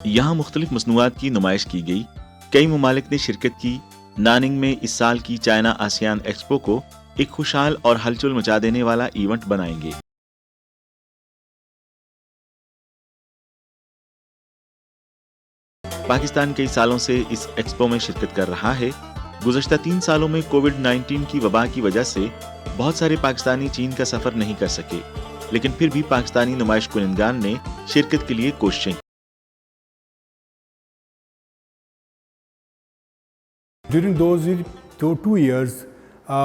यहाँ मुख्तलिफ मसनूआत की नुमाइश की गई। कई ममालिक ने शिरकत की। नानिंग में इस साल की चाइना आसियान एक्सपो को एक खुशहाल और हलचल मचा देने वाला इवेंट बनाएंगे। पाकिस्तान कई सालों से इस एक्सपो में शिरकत कर रहा है। गुज़श्ता 3 सालों में कोविड-19 की वबा की वजह से बहुत सारे पाकिस्तानी चीन का सफर नहीं कर सके, लेकिन फिर भी पाकिस्तानी नुमाइश कुनंदगान ने शिरकत के लिए कोशिशें की। During those 2 years,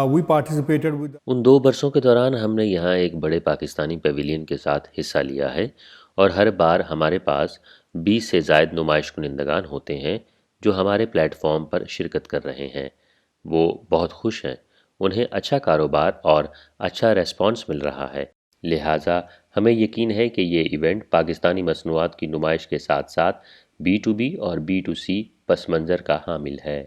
we participated with. उन 2 बरसों के दौरान हमने यहाँ एक बड़े पाकिस्तानी पेविलियन के साथ हिस्सा लिया है और हर बार हमारे पास 20 से ज़ायद नुमाइश कुनंदगान होते हैं जो हमारे प्लेटफॉर्म पर शिरकत कर रहे हैं। वो बहुत खुश हैं, उन्हें अच्छा कारोबार और अच्छा रेस्पॉन्स मिल रहा है। लिहाजा हमें यकीन है कि ये इवेंट पाकिस्तानी मसनूआत की नुमाइश के साथ साथ B2B और B2C पस मंज़र का हामिल है।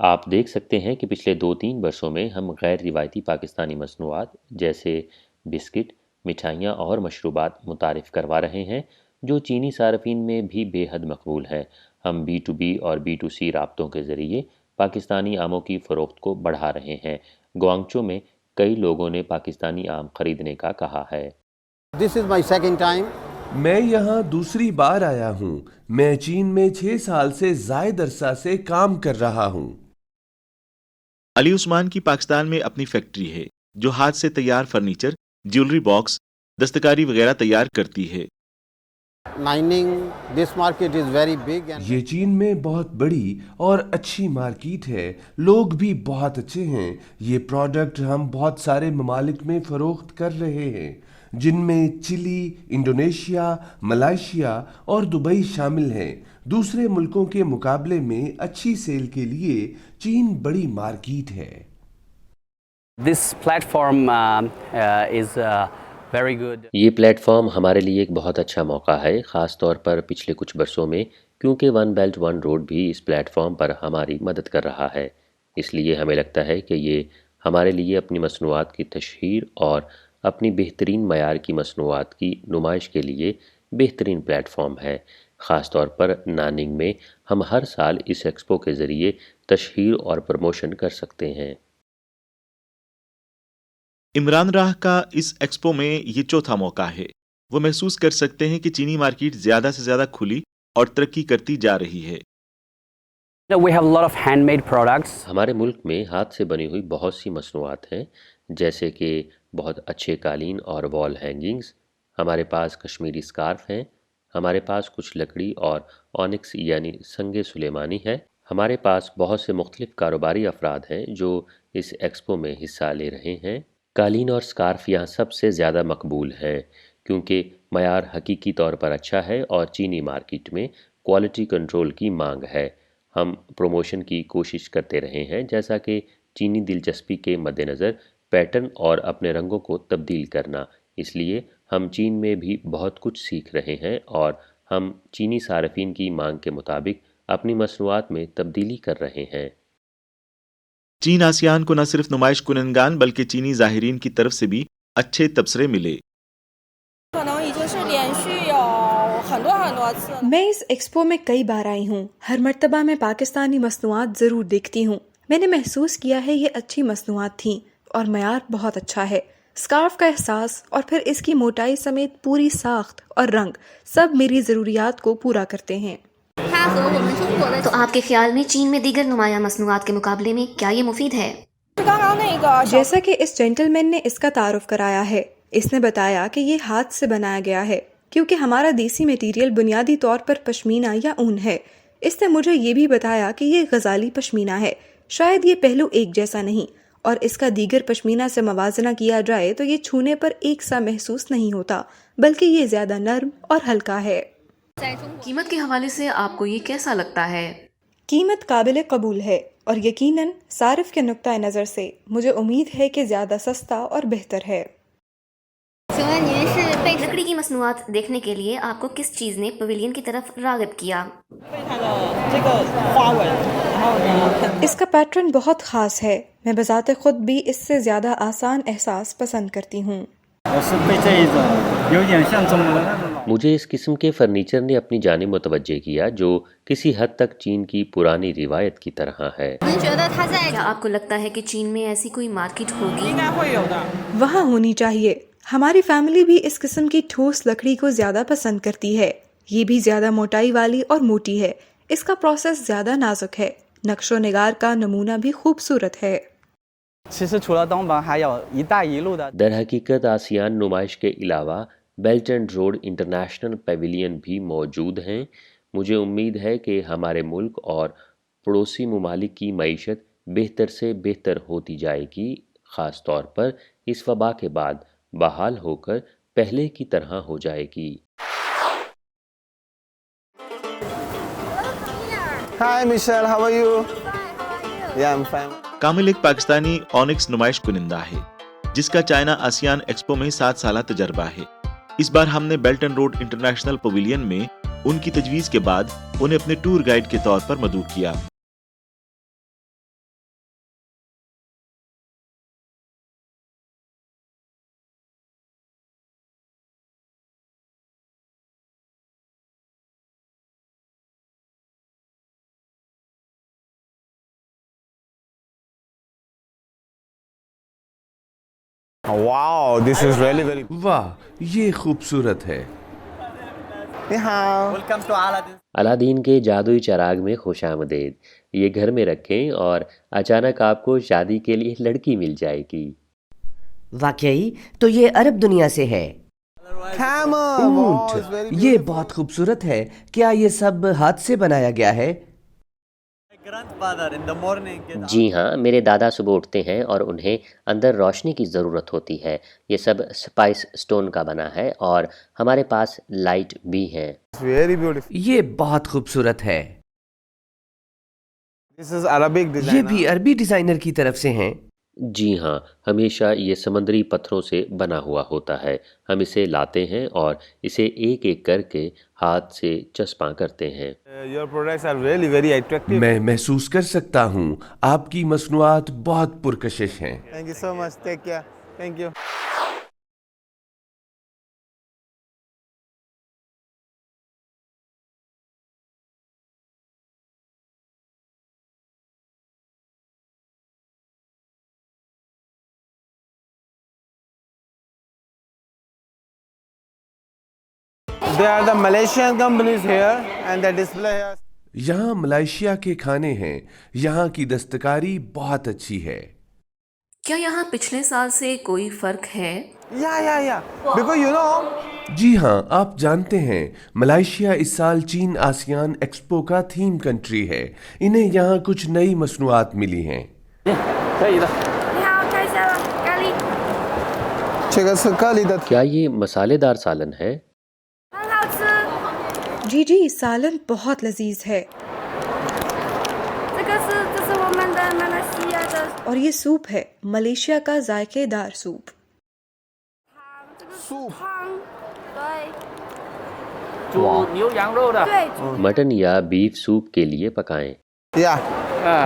आप देख सकते हैं कि पिछले 2-3 बरसों में हम गैर रिवायती पाकिस्तानी मसनूआत जैसे बिस्किट, मिठाइयाँ और मशरूबात मुतारिफ़ करवा रहे हैं जो चीनी सार्फिन में भी बेहद मकबूल है। हम B2B और B2C राब्तों के ज़रिए पाकिस्तानी आमों की फ़रोख्त को बढ़ा रहे हैं। ग्वांगचो में कई लोगों ने पाकिस्तानी आम ख़रीदने का कहा है। This is my second time. मैं यहाँ दूसरी बार आया हूँ। मैं चीन में 6 साल से ज़ायद अरसा से काम कर रहा हूँ। अली उस्मान की पाकिस्तान में अपनी फैक्ट्री है जो हाथ से तैयार फर्नीचर, ज्वेलरी बॉक्स, दस्तकारी वगैरह तैयार करती है। This market is very big and ये चीन में बहुत बड़ी और अच्छी मार्केट है। लोग भी बहुत अच्छे हैं। ये प्रोडक्ट हम बहुत सारे ममालिक में फ़रोख्त कर रहे हैं जिनमें चिली, इंडोनेशिया, मलेशिया और दुबई शामिल हैं। दूसरे मुल्कों के मुकाबले में अच्छी सेल के लिए चीन बड़ी मार्केट है। This platform is very good. ये प्लेटफॉर्म हमारे लिए एक बहुत अच्छा मौका है, ख़ास तौर पर पिछले कुछ बरसों में, क्योंकि वन बेल्ट वन रोड भी इस प्लेटफॉर्म पर हमारी मदद कर रहा है। इसलिए हमें लगता है कि ये हमारे लिए अपनी मसनूआत की तशहीर और अपनी बेहतरीन मयार की मसनूआत की नुमाइश के लिए बेहतरीन प्लेटफॉर्म है। ख़ास तौर पर नानिंग में हम हर साल इस एक्सपो के ज़रिए तशहीर और प्रमोशन कर सकते हैं। इमरान राह का इस एक्सपो में ये चौथा मौका है। वो महसूस कर सकते हैं कि चीनी मार्केट ज़्यादा से ज़्यादा खुली और तरक्की करती जा रही है। We have a lot of handmade products. हमारे मुल्क में हाथ से बनी हुई बहुत सी मसनूआत हैं, जैसे कि बहुत अच्छे कालीन और वॉल हैंगिंग्स। हमारे पास कश्मीरी स्कार्फ हैं। हमारे पास कुछ लकड़ी और ऑनिक्स यानी संगे सुलेमानी है। हमारे पास बहुत से मुख्तलिफ कारोबारी अफराद हैं जो इस एक्सपो में हिस्सा ले रहे हैं। कालीन और स्कार्फ यहाँ सबसे ज़्यादा मकबूल हैं क्योंकि मयार हकीकी तौर पर अच्छा है और चीनी मार्केट में क्वालिटी कंट्रोल की मांग है। हम प्रमोशन की कोशिश करते रहे हैं, जैसा कि चीनी दिलचस्पी के मद्देनज़र पैटर्न और अपने रंगों को तब्दील करना। इसलिए हम चीन में भी बहुत कुछ सीख रहे हैं और हम चीनी सार्फिन की मांग के मुताबिक अपनी मसनूआत में तब्दीली कर रहे हैं। चीन आसियान को न सिर्फ नुमाइश कुनंदगान बल्कि चीनी ज़ाहिरीन की तरफ से भी अच्छे तबसरे मिले। मैं इस एक्सपो में कई बार आई हूँ। हर मर्तबा मैं पाकिस्तानी मसनूआत ज़रूर देखती हूँ। मैंने महसूस किया है ये अच्छी मसनूआत थी और मयार बहुत अच्छा है। स्कार्फ का एहसास और फिर इसकी मोटाई समेत पूरी साख्त और रंग सब मेरी ज़रूरियात को पूरा करते हैं। तो आपके ख्याल में चीन में दीगर नुमाया मसनूआत के मुकाबले में क्या ये मुफीद है? जैसा कि इस जेंटलमैन ने इसका तारुफ कराया है, इसने बताया कि ये हाथ से बनाया गया है क्योंकि हमारा देसी मटीरियल बुनियादी तौर पर पश्मीना या ऊन है। इसने मुझे ये भी बताया कि ये गजाली पश्मीना है। शायद ये पहलू एक जैसा नहीं और इसका दीगर पश्मीना से मवाजना किया जाए तो ये छूने पर एक सा महसूस नहीं होता, बल्कि ये ज़्यादा नर्म और हल्का है। कीमत के हवाले से आपको ये कैसा लगता है? कीमत काबिल कबूल है और यकीनन सारिफ के नुक्ता नज़र से मुझे उम्मीद है कि ज़्यादा सस्ता और बेहतर है। लकड़ी की मसनूआत देखने के लिए आपको किस चीज़ ने पवेलियन की तरफ राग़िब किया? इसका पैटर्न बहुत ख़ास है। मैं बज़ाते खुद भी इससे ज़्यादा आसान एहसास पसंद करती हूँ। मुझे इस किस्म के फर्नीचर ने अपनी जानिब मुतवज्जे किया जो किसी हद तक चीन की पुरानी रिवायत की तरह है। क्या आपको लगता है कि चीन में ऐसी कोई मार्केट होगी? वहाँ होनी चाहिए। हमारी फैमिली भी इस किस्म की ठोस लकड़ी को ज्यादा पसंद करती है। ये भी ज्यादा मोटाई वाली और मोटी है। इसका प्रोसेस ज्यादा नाजुक है। नक्शो निगार का नमूना भी खूबसूरत है। दर हकीकत आसियान नुमाइश के अलावा belt and road international Pavilion भी मौजूद हैं। मुझे उम्मीद है कि हमारे मुल्क और पड़ोसी ममालिक की मईशत बेहतर से बेहतर होती जाएगी, ख़ास तौर पर इस वबा के बाद बहाल होकर पहले की तरह हो जाएगी। Hi Michelle, how are you? Yeah, I'm fine. कामिल एक पाकिस्तानी ऑनिक्स नुमाइश कुनिंदा है जिसका चाइना आसियान एक्सपो में 7 साला तजर्बा है। इस बार हमने belt and road international pavilion में उनकी तजवीज़ के बाद उन्हें अपने टूर गाइड के तौर पर मदऊ किया। Wow, this is really very. वाह, ये खूबसूरत है। अलादीन के जादुई चराग में खुशामदीद। ये घर में रखें और अचानक आपको शादी के लिए लड़की मिल जाएगी। वाकई तो ये अरब दुनिया से है। ऊंट, ये बहुत खूबसूरत है। क्या ये सब हाथ से बनाया गया है? जी हाँ, मेरे दादा सुबह उठते हैं और उन्हें अंदर रोशनी की ज़रूरत होती है। ये सब स्पाइस स्टोन का बना है और हमारे पास लाइट भी है। Very beautiful. ये बहुत खूबसूरत है। This is Arabic design. ये भी अरबी डिजाइनर की तरफ से हैं। जी हाँ, हमेशा ये समंदरी पत्थरों से बना हुआ होता है। हम इसे लाते हैं और इसे एक एक करके हाथ से चस्पा करते हैं। Your products are really very attractive. मैं महसूस कर सकता हूँ आपकी मसनूआत बहुत पुरकशिश हैं। Thank you so much. Take care. Thank you. There are the Malaysian companies here and the display here. यहाँ मलेशिया के खाने हैं। यहाँ की दस्तकारी बहुत अच्छी है। क्या यहाँ पिछले साल से कोई फर्क है? Yeah. Because you know. जी हाँ, आप जानते हैं मलेशिया इस साल चीन आसियान एक्सपो का थीम कंट्री है। इन्हें यहाँ कुछ नई मसनूआत मिली हैं। क्या ये मसालेदार सालन है? जी, सालन बहुत लजीज है। और ये सूप है, मलेशिया का जायकेदार सूप। मटन या बीफ सूप के लिए पकाएं। Yeah.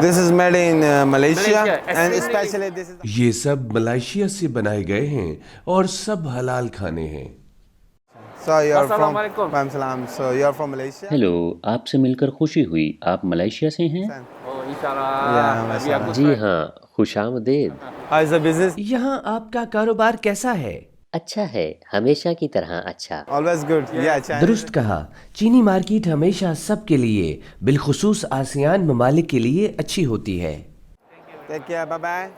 This is made in Malaysia and especially this is. ये सब मलेशिया से बनाए गए हैं और सब हलाल खाने हैं। So you're from. Waalaikumsalam. So you're from Malaysia. Hello, आपसे मिलकर खुशी हुई। आप मलेशिया से हैं? Yeah. जी हाँ, खुशामदीद। How is the business? यहाँ आपका कारोबार कैसा है? अच्छा है, हमेशा की तरह अच्छा। Always good. Yeah. China. दुरुस्त कहा। चीनी मार्केट हमेशा सबके लिए, बिलखुसूस आसियान ममालिक के लिए अच्छी होती है। Take care. Bye bye.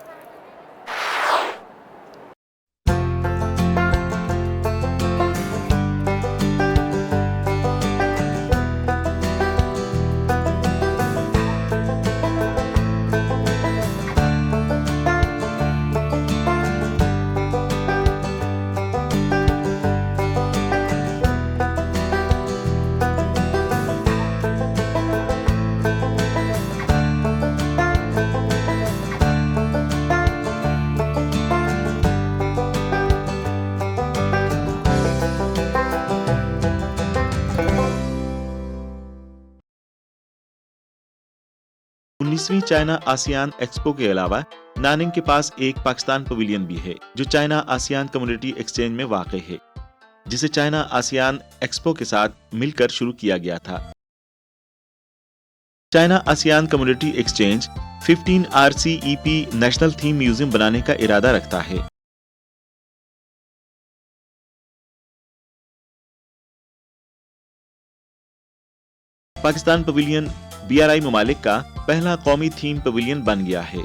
उन्नीसवीं चाइना आसियान एक्सपो के अलावा नानिंग के पास एक पाकिस्तान पवेलियन भी है जो चाइना आसियान कम्युनिटी एक्सचेंज में वाक़ है। जिसे चाइना आसियान एक्सपो के साथ मिलकर शुरू किया गया था। China ASEAN community exchange 15 RCEP national theme museum बनाने का इरादा रखता है। पाकिस्तान पवेलियन BRI ममालिक का पहला कौमी थीम पवेलियन बन गया है।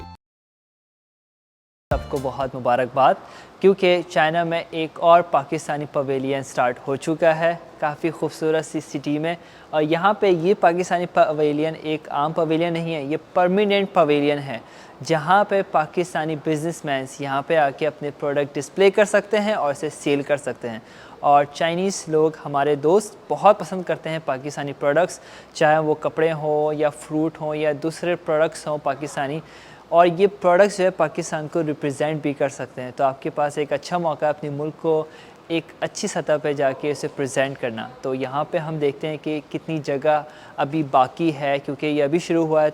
सबको बहुत मुबारकबाद, क्योंकि चाइना में एक और पाकिस्तानी पवेलियन स्टार्ट हो चुका है काफ़ी खूबसूरत सी सिटी में। और यहाँ पे ये पाकिस्तानी पवेलियन एक आम पवेलियन नहीं है, ये परमानेंट पवेलियन है जहाँ पे पाकिस्तानी बिजनेसमैन्स यहाँ पे आके अपने प्रोडक्ट डिस्प्ले कर सकते हैं और इसे सेल कर सकते हैं। और चाइनीज़ लोग, हमारे दोस्त, बहुत पसंद करते हैं पाकिस्तानी प्रोडक्ट्स, चाहे वो कपड़े हों या फ्रूट हों या दूसरे प्रोडक्ट्स हों पाकिस्तानी। और ये प्रोडक्ट्स जो है पाकिस्तान को रिप्रेजेंट भी कर सकते हैं। तो आपके पास एक अच्छा मौका है अपने मुल्क को एक अच्छी सतह पे जाके इसे प्रेजेंट करना। तो यहाँ पे हम देखते हैं कि कितनी जगह अभी बाकी है, क्योंकि ये अभी शुरू हुआ है।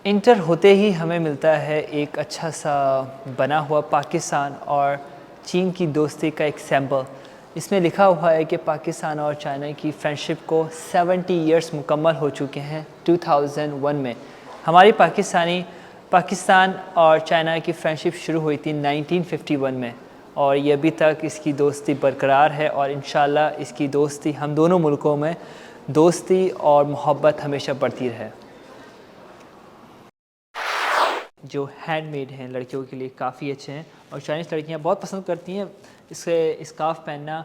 इंटर होते ही हमें मिलता है एक अच्छा सा बना हुआ पाकिस्तान और चीन की दोस्ती का एक सैम्पल। इसमें लिखा हुआ है कि पाकिस्तान और चाइना की फ्रेंडशिप को 70 इयर्स मुकम्मल हो चुके हैं 2001 में। हमारी पाकिस्तान और चाइना की फ्रेंडशिप शुरू हुई थी 1951 में और ये अभी तक इसकी दोस्ती बरकरार है। और इंशाल्लाह इसकी दोस्ती, हम दोनों मुल्कों में दोस्ती और मोहब्बत हमेशा बढ़ती रहे। जो हैंडमेड हैं लड़कियों के लिए काफ़ी अच्छे हैं और चाइनीज़ लड़कियां बहुत पसंद करती हैं इसे स्कार्फ़ पहनना।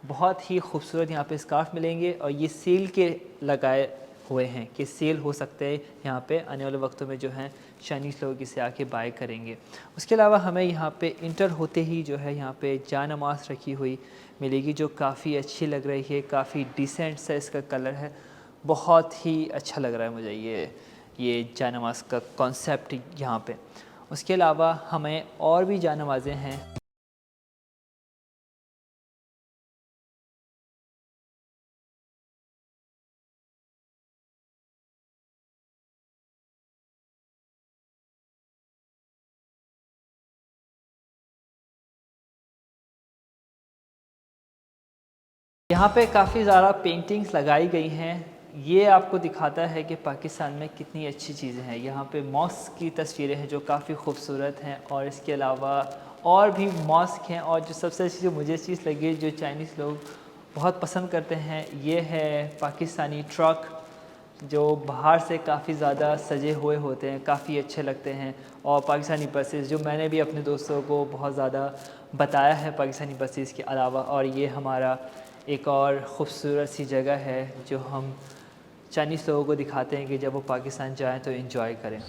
बहुत ही खूबसूरत यहाँ पे स्कार्फ़ मिलेंगे और ये सेल के लगाए हुए हैं कि सेल हो सकते हैं यहाँ पे आने वाले वक्तों में जो हैं चाइनीज़ लोग इसे आके बाय करेंगे। उसके अलावा हमें यहाँ पे इंटर होते ही जो है यहाँ पे जानमाज़ रखी हुई मिलेगी जो काफ़ी अच्छी लग रही है, काफ़ी डिसेंट सा इसका कलर है, बहुत ही अच्छा लग रहा है मुझे ये जानमाज़ का कॉन्सेप्ट यहाँ पे। उसके अलावा हमें और भी जानमाज़ें हैं। यहाँ पे काफ़ी ज़्यादा पेंटिंग्स लगाई गई हैं। ये आपको दिखाता है कि पाकिस्तान में कितनी अच्छी चीज़ें हैं। यहाँ पे मॉस्क की तस्वीरें हैं जो काफ़ी खूबसूरत हैं और इसके अलावा और भी मॉस्क हैं। और जो सबसे अच्छी जो मुझे चीज़ लगी जो चाइनीज़ लोग बहुत पसंद करते हैं, ये है पाकिस्तानी ट्रक जो बाहर से काफ़ी ज़्यादा सजे हुए होते हैं, काफ़ी अच्छे लगते हैं। और पाकिस्तानी बसेस जो मैंने भी अपने दोस्तों को बहुत ज़्यादा बताया है पाकिस्तानी बसेस के अलावा। और ये हमारा एक और ख़ूबसूरत सी जगह है जो हम चाइनीज़ लोगों को दिखाते हैं कि जब वो पाकिस्तान जाएं तो एंजॉय करें।